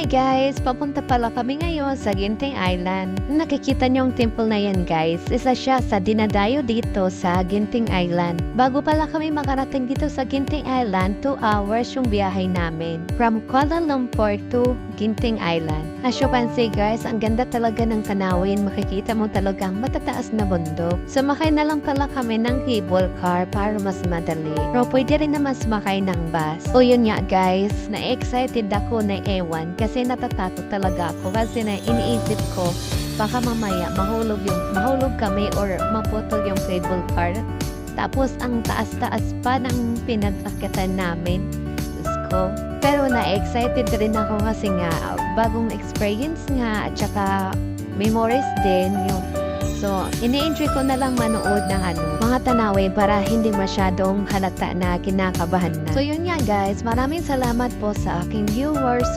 Hi guys! Papunta pala kami ngayon sa Ginting Island. Nakikita niyo yung temple na yan guys. Isa siya sa dinadayo dito sa Ginting Island. Bago pala kami makarating dito sa Ginting Island, 2 hours yung biyahe namin. From Kuala Lumpur to Ginting Island. As you can see guys, ang ganda talaga ng tanawin. Makikita mo talagang matataas na bundok. Sumakay na lang pala kami ng cable car para mas madali. Pero pwede rin naman sumakay ng bus. O yun nga guys, na-excited ako na ewan kasi natatakot talaga ako kasi na iniisip ko baka mamaya mahulog kami or maputol yung cable car. Tapos ang taas-taas pa ng pinag-akyatan namin. Diyos ko. Pero na-excited rin ako kasi nga bagong experience nga at saka memories din yung. So, ini-enjoy ko na lang manood ng mga tanawin para hindi masyadong halata na kinakabahan na. So, yun nga guys. Maraming salamat po sa aking viewers.